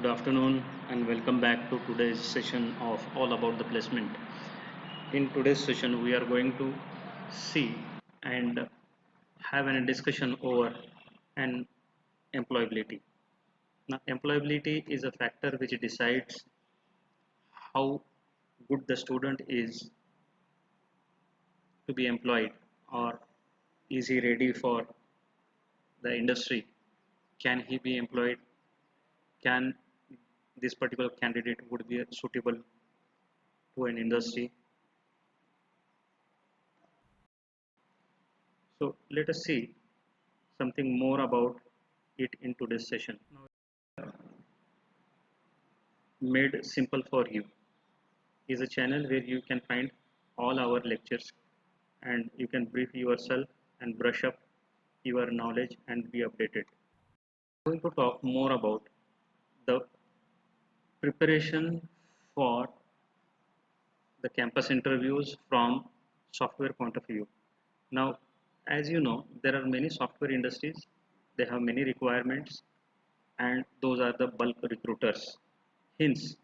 Good afternoon and welcome back to today's session of All About the Placement. In today's session, we are going to see and have a discussion over an employability. Now, employability is a factor which decides how good the student is to be employed, or is he ready for the industry? Can he be employed? Can this particular candidate would be suitable to an industry? So let us see something more about it in today's session. Made Simple for You is a channel where you can find all our lectures and you can brief yourself and brush up your knowledge and be updated. I'm going to talk more about the preparation for the campus interviews from software point of view. Now, as you know, there are many software industries, they have many requirements, and those are the bulk recruiters. Hence,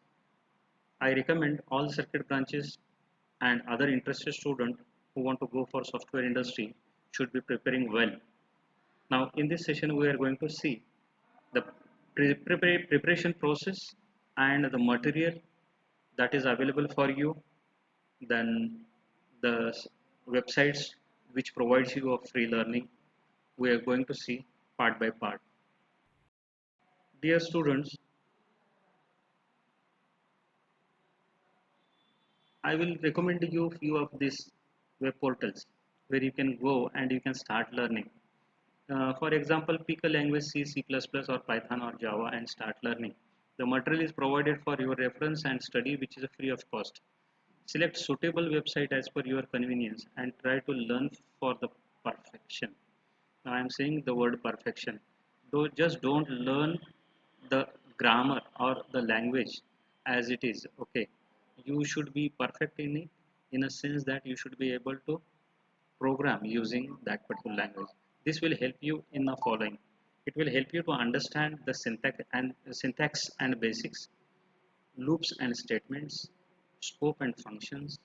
I recommend all circuit branches and other interested students who want to go for software industry should be preparing well. Now, in this session, we are going to see the preparation process and the material that is available for you, then the websites which provides you of free learning. We are going to see part by part. Dear students, I will recommend you few of these web portals where you can go and you can start learning. For example, pick a language C, C++ or Python or Java and start learning. The material is provided for your reference and study, which is free of cost. Select suitable website as per your convenience and try to learn for the perfection. Now I am saying the word perfection. Just don't learn the grammar or the language as it is. Okay, you should be perfect in it, in a sense that you should be able to program using that particular language. This will help you in the following. It will help you to understand the syntax and basics, loops and statements, scope and functions,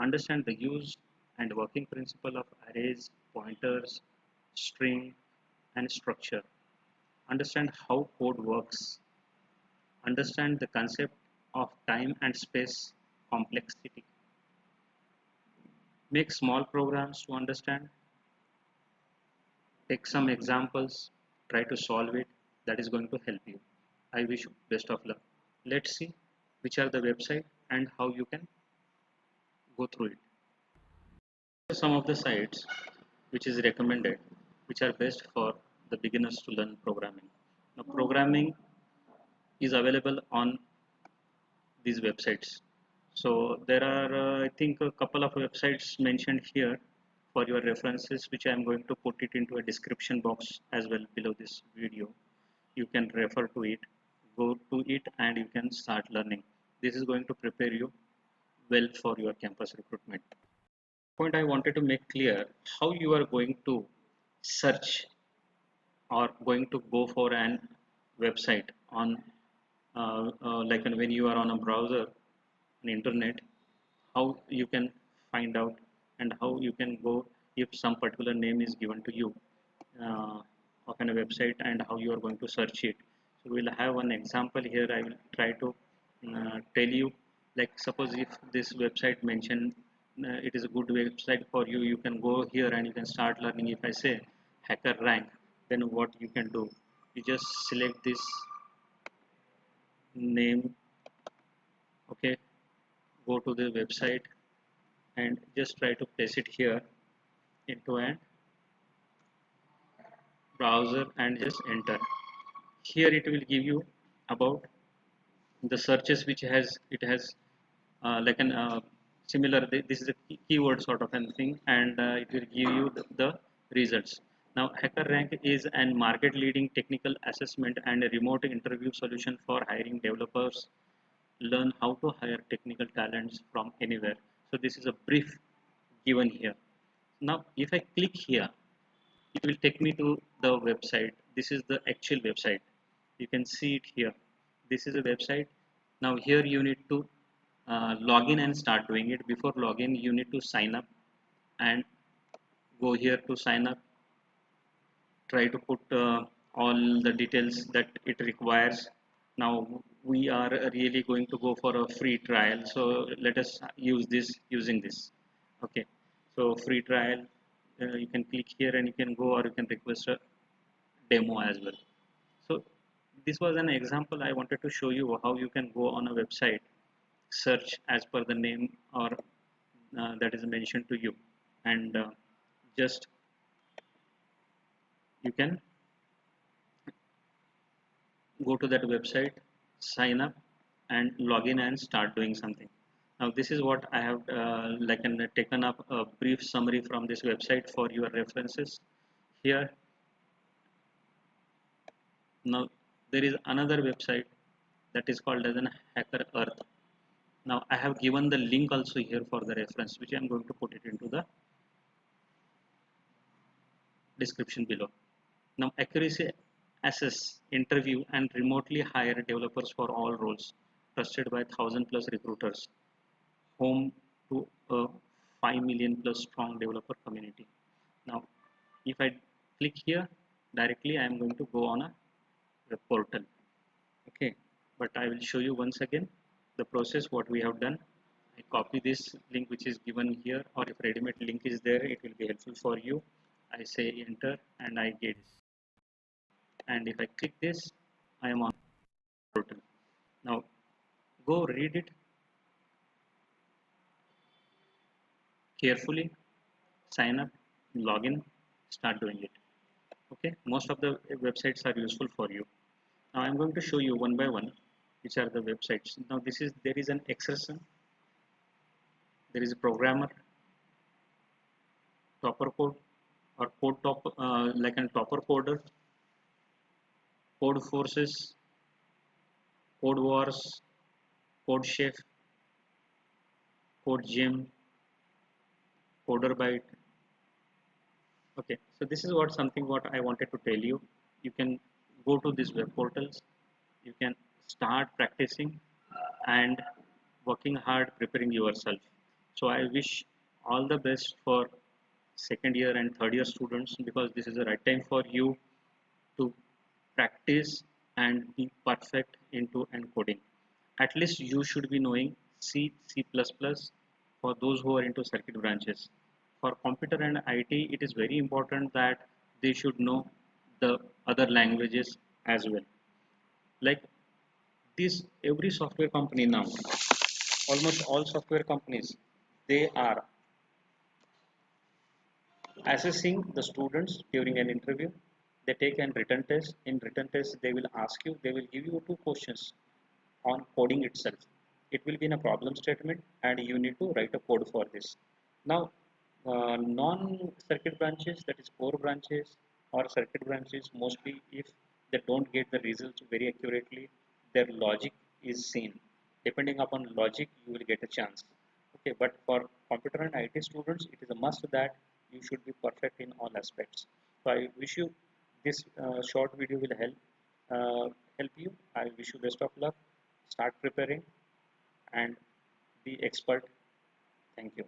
understand the use and working principle of arrays, pointers, string, and structure, understand how code works, understand the concept of time and space complexity, make small programs to understand, take some examples, try to solve it. That is going to help you. I wish you best of luck. Let's see which are the website and how you can go through it. Some of the sites which is recommended, which are best for the beginners to learn programming. Now, programming is available on these websites. So there are, I think, a couple of websites mentioned here for your references, which I am going to put it into a description box as well below this video. You can refer to it, go to it, and you can start learning. This is going to prepare you well for your campus recruitment. Point I wanted to make clear how you are going to search or going to go for an website on like when you are on a browser, an internet, how you can find out and how you can go if some particular name is given to you uh, of a website and how you are going to search it. So we'll have one example here. I will try to tell you, like suppose if this website mentioned it is a good website for you, you can go here and you can start learning. If I say hacker rank, then what you can do, you just select this name. Okay, go to the website and just try to place it here into an browser and just enter. Here it will give you about the searches which has like an similar, this is a keyword sort of a thing, and it will give you the results. Now hacker rank is an market leading technical assessment and a remote interview solution for hiring developers. Learn how to hire technical talents from anywhere. So this is a brief given here. Now if I click here, it will take me to the website. This is the actual website. You can see it here. This is a website. Now here you need to log in and start doing it. Before login, you need to sign up and go here to sign up. Try to put all the details that it requires. Now we are really going to go for a free trial, so let us use this using this. Okay, so free trial, you can click here and you can go, or you can request a demo as well. So this was an example. I wanted to show you how you can go on a website, search as per the name or that is mentioned to you, and just you can go to that website, sign up and log in and start doing something. Now this is what I have taken up a brief summary from this website for your references here. Now there is another website that is called as an Hacker Earth. Now I have given the link also here for the reference, which I am going to put it into the description below. Now accuracy assess, interview and remotely hire developers for all roles, trusted by 1000 plus recruiters, home to a 5 million plus strong developer community. Now if I click here directly, I am going to go on a web portal. Okay, but I will show you once again the process what we have done. I copy this link which is given here, or if ready-made link is there, it will be helpful for you. I say enter and I get this, and if I click this, I am on portal. Now go read it carefully, sign up, log in, start doing it. Okay, most of the websites are useful for you. Now I'm going to show you one by one which are the websites. Now this is, there is an expression, there is a programmer, topper code, or code top like a topper coder, code forces, code wars, code chef, code gem, coder byte. Okay, so this is what something what I wanted to tell you. You can go to these web portals, you can start practicing and working hard preparing yourself. So I wish all the best for second year and third year students, because this is the right time for you to practice and be perfect into encoding. At least you should be knowing C, C++ for those who are into circuit branches. For computer and IT, it is very important that they should know the other languages as well. Like this, every software company now, almost all software companies, they are assessing the students during an interview. They take an written test. In written test, they will ask you, they will give you two questions on coding itself. It will be in a problem statement and you need to write a code for this. Now, non-circuit branches, that is core branches or circuit branches, mostly if they don't get the results very accurately, their logic is seen. Depending upon logic, you will get a chance. Okay, but for computer and IT students, it is a must that you should be perfect in all aspects. So I wish you this short video will help you. I wish you best of luck. Start preparing and be expert. Thank you.